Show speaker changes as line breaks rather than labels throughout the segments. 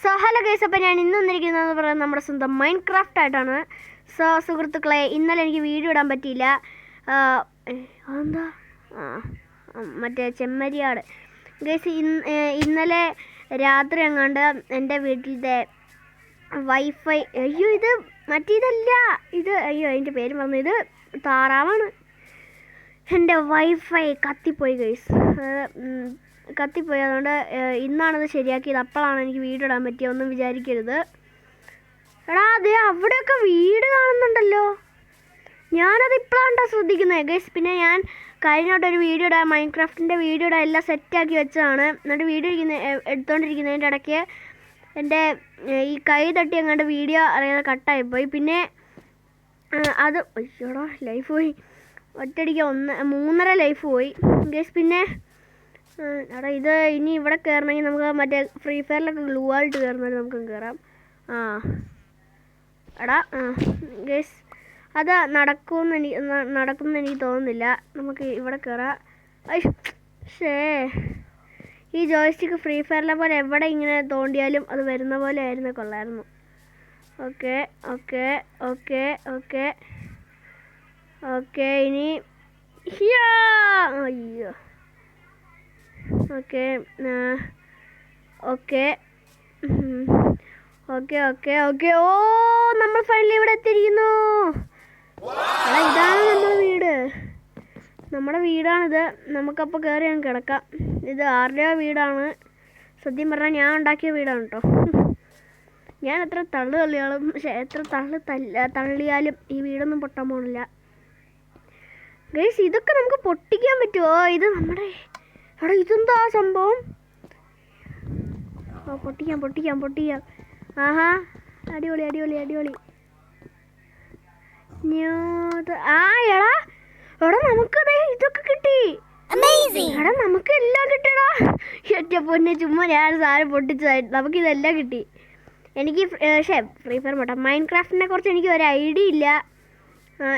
So hello guys, അപ്പോൾ ഞാൻ ഇന്ന് വന്നിരിക്കുന്നതെന്ന് പറയുന്നത് നമ്മുടെ സ്വന്തം മൈൻക്രാഫ്റ്റ് ആയിട്ടാണ്. സോ സുഹൃത്തുക്കളെ, ഇന്നലെ എനിക്ക് വീഡിയോ ഇടാൻ പറ്റിയില്ല. അതെന്താ മറ്റേ ചെമ്മരിയാട് ഗൈസ്. ഇന്നലെ രാത്രി എങ്ങാണ്ട് എൻ്റെ വീട്ടിലത്തെ വൈഫൈ, അയ്യോ ഇത് മറ്റേതല്ല, ഇത് അയ്യോ അതിൻ്റെ പേര് പറഞ്ഞു, ഇത് താറാവാണ്. എൻ്റെ വൈഫൈ കത്തിപ്പോയി ഗൈസ്, കത്തിപ്പോയി. അതുകൊണ്ട് ഇന്നാണത് ശരിയാക്കിയത്. അപ്പോഴാണ് എനിക്ക് വീഡിയോ ഇടാൻ പറ്റിയത്, ഒന്നും വിചാരിക്കരുത്. എടാ അതെ, അവിടെയൊക്കെ വീട് കാണുന്നുണ്ടല്ലോ. ഞാനത് ഇപ്പോഴാണ് ശ്രദ്ധിക്കുന്നത് ഗൈസ്. പിന്നെ ഞാൻ കഴിഞ്ഞോട്ടൊരു വീഡിയോ ഇടാൻ, മൈൻക്രാഫ്റ്റിൻ്റെ വീഡിയോ ഇടാൻ എല്ലാം സെറ്റാക്കി വെച്ചതാണ്. എന്നിട്ട് വീഡിയോ എടുത്തുകൊണ്ടിരിക്കുന്നതിൻ്റെ ഇടയ്ക്ക് എൻ്റെ ഈ കൈ തട്ടി അങ്ങോട്ട് വീഡിയോ അറിയാതെ കട്ടായിപ്പോയി. പിന്നെ അത് അയ്യോടാ ലൈഫ് പോയി, ഒറ്റയടിക്ക് 3.5 ലൈഫ് പോയി ഗൈസ്. പിന്നെ എടാ ഇത് ഇനി ഇവിടെ കയറണമെങ്കിൽ നമുക്ക് മറ്റേ ഫ്രീ ഫയറിലൊക്കെ ഗ്ലൂ ആയിട്ട് കയറുന്നത് നമുക്ക് കയറാം. എടാ ഗൈസ്, അത് നടക്കുമെന്ന് എനിക്ക് തോന്നുന്നില്ല. നമുക്ക് ഇവിടെ കയറാം. ഷേ, ഈ ജോയ്സ്റ്റിക്ക് ഫ്രീ ഫയറിലെ പോലെ എവിടെ ഇങ്ങനെ തോണ്ടിയാലും അത് വരുന്ന പോലെ ആയിരുന്നു, കൊള്ളായിരുന്നു. Okay okay okay okay okay ഇനി അയ്യോ okay okay okay okay okay ഓ, നമ്മൾ ഫൈനലി ഇവിടെ എത്തിയിരിക്കുന്നു. എടാ ഇതാണ് നമ്മുടെ വീട്, നമ്മുടെ വീടാണിത്. നമുക്കപ്പോൾ കയറി ഞാൻ കിടക്കാം. ഇത് ആരുടെയോ വീടാണ്, സത്യം പറഞ്ഞാൽ ഞാൻ ഉണ്ടാക്കിയ വീടാണ് കേട്ടോ. ഞാൻ എത്ര തള്ളിയാലും എത്ര തള്ളിയാലും ഈ വീടൊന്നും പൊട്ടാൻ പോണില്ല ഗൈസ്. ഇതൊക്കെ നമുക്ക് പൊട്ടിക്കാൻ പറ്റുമോ? ഇത് നമ്മുടെ എടാ ഇതെന്താ സംഭവം? ഓ പൊട്ടിക്കാം. ആഹാ, അടിപൊളി അടിപൊളി അടിപൊളി. എടാ നമുക്കത് ഇതൊക്കെ കിട്ടി. എടാ നമുക്ക് എല്ലാം കിട്ടിയടാ. ഒറ്റ പൊന്നെ, ചുമ്മാ ഞാൻ സാധനം പൊട്ടിച്ചതായിട്ട് നമുക്കിതെല്ലാം കിട്ടി. എനിക്ക് ഫ്രീ ഫയർ പോട്ടെ, മൈൻക്രാഫ്റ്റിനെ കുറിച്ച് എനിക്ക് ഒരു ഐഡിയ ഇല്ല.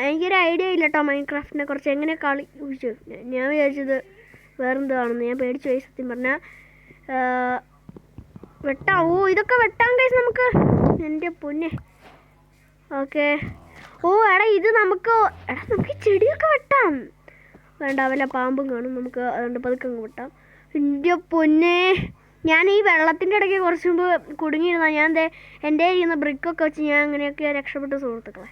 എനിക്കൊരു ഐഡിയ ഇല്ല കേട്ടോ മൈൻക്രാഫ്റ്റിനെ കുറിച്ച്. എങ്ങനെ കളി ഞാൻ വിചാരിച്ചത് വേറെന്താണെന്ന്, ഞാൻ പേടിച്ചു പോയി സത്യം പറഞ്ഞാൽ. വെട്ടാം, ഓ ഇതൊക്കെ വെട്ടാം ഗൈസ് നമുക്ക്, എൻ്റെ പൊന്നെ. ഓക്കെ ഓ എടാ ഇത് നമുക്ക് ചെടിയൊക്കെ വെട്ടാം. വേണ്ട, വല്ല പാമ്പും കാണും നമുക്ക്, അതുകൊണ്ട് പതുക്കെ അങ്ങ് വെട്ടാം. എൻ്റെ പൊന്നെ, ഞാൻ ഈ വെള്ളത്തിൻ്റെ ഇടയ്ക്ക് കുറച്ച് മുമ്പ് കുടുങ്ങിയിരുന്ന ഞാൻ എൻ്റെ ഇരിക്കുന്ന ബ്രിക്കൊക്കെ വെച്ച് ഞാൻ അങ്ങനെയൊക്കെ രക്ഷപ്പെട്ടു സുഹൃത്തുക്കളെ.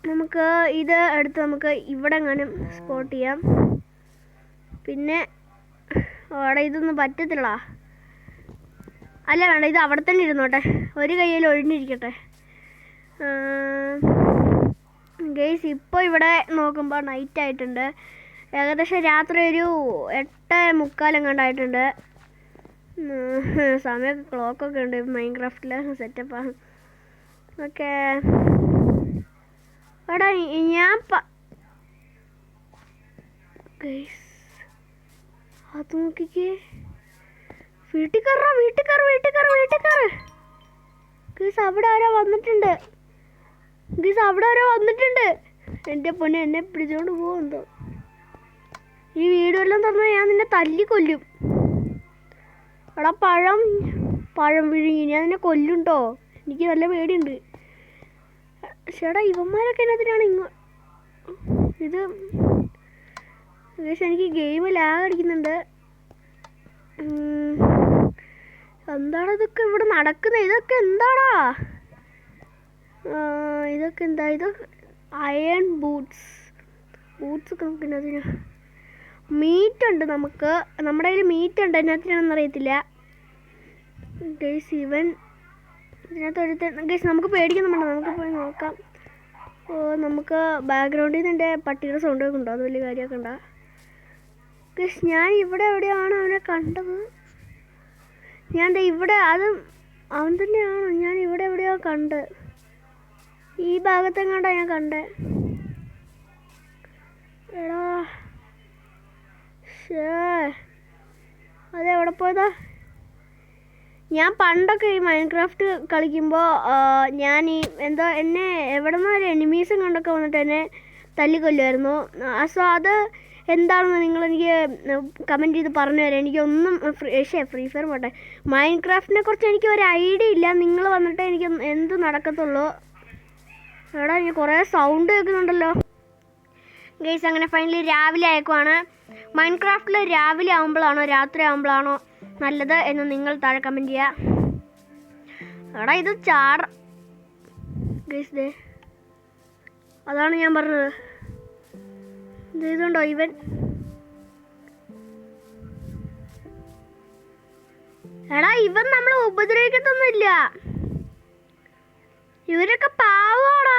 നമുക്ക് ഇത് എടുത്ത് നമുക്ക് ഇവിടെ എങ്ങാനും സ്പോട്ട് ചെയ്യാം. പിന്നെ അവിടെ ഇതൊന്നും പറ്റത്തില്ല. അല്ല വേണ്ട, ഇത് അവിടെ തന്നെ ഇരുന്നോട്ടെ, ഒരു കയ്യിൽ ഒഴിഞ്ഞിരിക്കട്ടെ ഗൈസ്. ഇപ്പോൾ ഇവിടെ നോക്കുമ്പോൾ നൈറ്റ് ആയിട്ടുണ്ട്, ഏകദേശം രാത്രി ഒരു 8:45 എങ്ങാണ്ടായിട്ടുണ്ട്. സമയമൊക്കെ ക്ലോക്കൊക്കെ ഉണ്ട് മൈൻക്രാഫ്റ്റിൽ, സെറ്റപ്പാണ്. ഓക്കെ എടാ ഞാൻ ഗൈസ് അത് നോക്കിക്കേ, വീട്ടിൽ കയറ് ഗൈസ്. അവിടെ ആരോ വന്നിട്ടുണ്ട്. എൻ്റെ പൊന്നെ, എന്നെ പിടിച്ചോണ്ട് പോകുന്നുണ്ടോ? ഈ വീഡിയോ എല്ലാം തന്നാൽ ഞാൻ നിന്നെ തല്ലിക്കൊല്ലും. എടാ പഴം വിഴുങ്ങി ഞാൻ നിന്നെ കൊല്ലുണ്ടോ? എനിക്ക് നല്ല പേടിയുണ്ട്. ചേട്ടാ ഇവന്മാരൊക്കെ എന്നതിനാണ് ഇത് പക്ഷേ എനിക്ക് ഗെയിം ലാഗ് അടിക്കുന്നുണ്ട്. എന്താണ് ഇതൊക്കെ ഇവിടെ നടക്കുന്നത്? ഇതൊക്കെ എന്താടാ? ഇതൊക്കെ എന്താ? ഇതൊക്കെ അയൺ ബൂട്ട്സ് ഒക്കെ നമുക്കിതിന് മീറ്റ് ഉണ്ട്. നമ്മുടെ കയ്യിൽ മീറ്റ് ഉണ്ട്, എന്നതിനാണെന്ന് അറിയത്തില്ല ഗൈസ്. ഇതിനകത്ത് ഗൈസ് നമുക്ക് പേടിക്കുന്നുണ്ടോ? നമുക്ക് പോയി നോക്കാം. ഓ നമുക്ക് ബാക്ക്ഗ്രൗണ്ടിൽ നിന്ന് എൻ്റെ പട്ടിയുടെ സൗണ്ടൊക്കെ ഉണ്ടോ? അത് വലിയ കാര്യമൊക്കെ ഉണ്ടോ ഗൈസ്? ഞാൻ ഇവിടെ എവിടെയാണ് അവനെ കണ്ടത്? ഞാൻ ഇവിടെ, അത് അവൻ തന്നെയാണോ? ഞാൻ ഇവിടെ എവിടെയോ കണ്ട്, ഈ ഭാഗത്തെങ്ങാണ്ടാണ് ഞാൻ കണ്ടേ. എടാ അതെവിടെ പോയതാ? ഞാൻ പണ്ടൊക്കെ ഈ മൈൻക്രാഫ്റ്റ് കളിക്കുമ്പോൾ ഞാൻ ഈ എന്നെ എവിടെ നിന്ന് ഒരു എനിമീസും കണ്ടൊക്കെ വന്നിട്ട് എന്നെ തല്ലിക്കൊല്ലുമായിരുന്നു. സോ അത് എന്താണെന്ന് നിങ്ങളെനിക്ക് കമൻറ്റ് ചെയ്ത് പറഞ്ഞു തരാം. എനിക്കൊന്നും ഫ്രീ ഫയർ പോട്ടെ, മൈൻക്രാഫ്റ്റിനെ കുറിച്ച് എനിക്ക് ഒരു ഐഡിയ ഇല്ല. നിങ്ങൾ വന്നിട്ട് എനിക്ക് എന്ത് നടക്കത്തുള്ളൂ. എടാ എനിക്ക് കുറേ സൗണ്ട് കേൾക്കുന്നുണ്ടല്ലോ. ഗൈസ് അങ്ങനെ ഫൈനലി രാവിലെ ആയേക്കുവാണ്. മൈൻക്രാഫ്റ്റിൽ രാവിലെ ആകുമ്പോഴാണോ രാത്രി ആകുമ്പോഴാണോ നല്ലത് എന്ന് നിങ്ങൾ താഴെ കമൻറ്റ് ചെയ്യുക. എടാ ഇത് ഗൈസ് ദേ അതാണ് ഞാൻ പറഞ്ഞത്. ഇതുണ്ടോ ഇവൻ? എടാ ഇവൻ നമ്മളെ ഉപദ്രവിക്കത്തൊന്നുമില്ല. ഇവരൊക്കെ പാവാടാ.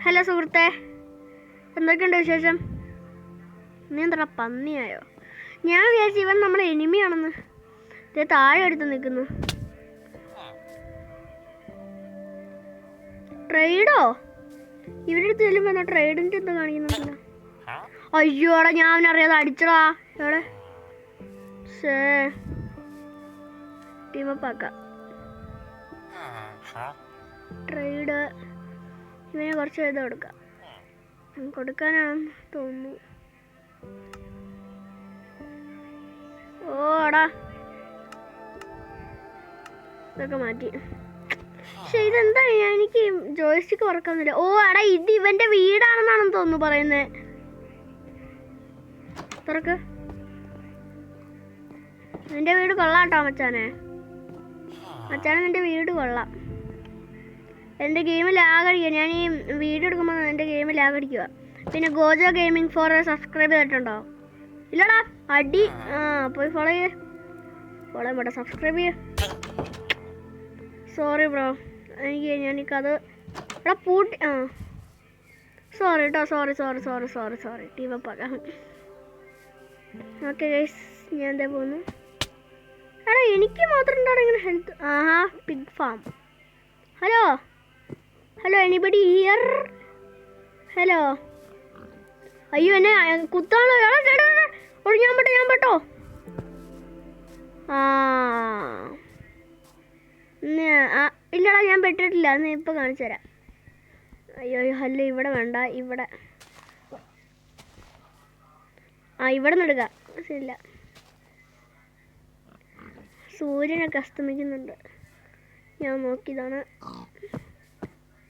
ഹലോ സുഹൃത്തെ, എന്തൊക്കെയുണ്ട് വിശേഷം? നീ എന്താ പന്നിയായോ? ഞാൻ വിചാരിച്ചു ഇവൻ നമ്മളെ എനിമിയാണെന്ന്. ഇത് താഴെ എടുത്ത് നിൽക്കുന്നു. ട്രേഡോ? ഇവരുടെ അടുത്ത് ചെല്ലുമ്പോൾ എന്നാ ട്രേഡിൻ്റെ എന്താ കാണിക്കുന്നുണ്ടല്ലോ. അയ്യോടാ ഞാൻ അവനറിയാതെ അടിച്ചടാ. എവിടെ ടീമപ്പാക്കാം. ട്രേഡ് ഇവനെ കുറച്ച് ഇത് കൊടുക്കാനാണെന്ന് തോന്നുന്നു. ഓടാ ഇതൊക്കെ മാറ്റി. പക്ഷെ ഇതെന്താ എനിക്ക് ജോയ്സ്റ്റിക്ക് ഉറക്കുന്നില്ല. ഓ എടാ ഇത് ഇവന്റെ വീടാണെന്നാണെന്ന് തോന്നുന്നു പറയുന്നത്. തുറക്ക്. നിന്റെ വീട് കൊള്ളാട്ടോ മച്ചാനെ. നിന്റെ വീട് കൊള്ളാം. എൻ്റെ ഗെയിം ലാഗടിക്കുക. ഞാൻ ഈ വീഡിയോ എടുക്കുമ്പോൾ എൻ്റെ ഗെയിം ലാഗടിക്കുക. പിന്നെ ഗോജോ ഗെയിമിംഗ് ഫോർ സബ്സ്ക്രൈബ് ചെയ്തിട്ടുണ്ടോ? ഇല്ലടാ അടി. പോയി ഫോളോ ചെയ്യേ. സബ്സ്ക്രൈബ് ചെയ്യേ. സോറി ബ്രോ, ഞാനിക്കത് എടാ പൂട്ടി. സോറി കേട്ടോ. സോറി ടീമപ്പാക്കാം. ഓക്കെ ഗൈസ് ഞാൻ എന്താ പോകുന്നു. എടാ എനിക്ക് മാത്രം ഉണ്ടോ ഇങ്ങനെ health? Pig farm. Hello anybody here? Hello. അയ്യോ എന്നെ കുത്താണോ? ഞാൻ പെട്ടോ. ഇല്ലടാ ഞാൻ പെട്ടിട്ടില്ല. എന്ന് ഇപ്പം കാണിച്ചു തരാം. അയ്യോ അല്ല ഇവിടെ വേണ്ട. ഇവിടെ നിന്ന് എടുക്കാം. ശരിയില്ല, സൂര്യനൊക്കെ അസ്തമിക്കുന്നുണ്ട്. ഞാൻ നോക്കിയതാണ്.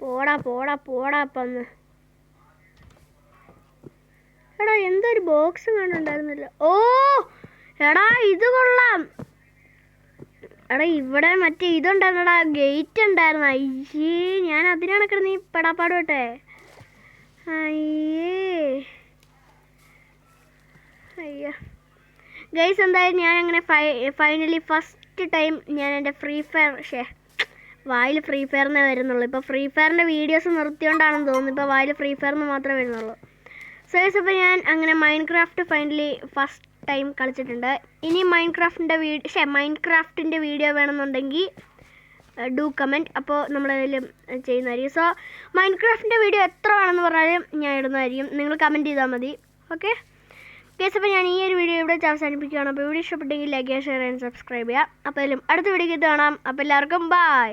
പോടാ അപ്പന്ന്. എടാ എന്തൊരു ബോക്സ് കണ്ടുണ്ടായിരുന്നല്ലോ. ഓ എടാ ഇത് കൊള്ളാം. എടാ ഇവിടെ മറ്റേ ഇതുണ്ടായിരുന്നടാ, ഗേറ്റ് ഉണ്ടായിരുന്നു. അയ്യേ ഞാൻ അതിനാണ് കിടന്ന് ഈ പെടാപ്പാട് വിട്ടെ. അയ്യോ ഗൈസ് എന്തായാലും ഞാൻ അങ്ങനെ ഫൈനലി ഫസ്റ്റ് ടൈം ഞാൻ എൻ്റെ ഫ്രീ ഫയർ വായിൽ ഫ്രീ ഫയറിനെ വരുന്നുള്ളൂ. ഇപ്പോൾ ഫ്രീ ഫയറിൻ്റെ വീഡിയോസ് നിർത്തിയോണ്ടാണെന്ന് തോന്നുന്നു. ഇപ്പോൾ വായിൽ ഫ്രീ ഫയറിന് മാത്രമേ വരുന്നുള്ളൂ. സോ ഗൈസ് അപ്പോൾ ഞാൻ അങ്ങനെ മൈൻക്രാഫ്റ്റ് ഫൈനലി ഫസ്റ്റ് ടൈം കളിച്ചിട്ടുണ്ട്. ഇനി മൈൻക്രാഫ്റ്റിൻ്റെ വീഡിയോ വേണമെന്നുണ്ടെങ്കിൽ ഡു കമൻറ്റ്. അപ്പോൾ നമ്മളതിലും ചെയ്യുന്നതായിരിക്കും. സോ മൈൻക്രാഫ്റ്റിൻ്റെ വീഡിയോ എത്ര വേണമെന്ന് പറഞ്ഞാലും ഞാൻ ഇടുന്നതായിരിക്കും. നിങ്ങൾ കമൻറ്റ് ചെയ്താൽ മതി. ഓക്കെ ഗൈസ് അപ്പോൾ ഞാൻ ഈ ഒരു വീഡിയോ ഇവിടെ അവസാനിപ്പിക്കുകയാണ്. അപ്പോൾ വീഡിയോ ഇഷ്ടപ്പെട്ടെങ്കിൽ ലൈക്ക് ചെയ്യുക, ഷെയർ ചെയ്യാൻ സബ്സ്ക്രൈബ് ചെയ്യുക. അപ്പോൾ അതിലും അടുത്ത വീഡിയോക്ക് കാണാം. അപ്പോൾ എല്ലാവർക്കും ബൈ.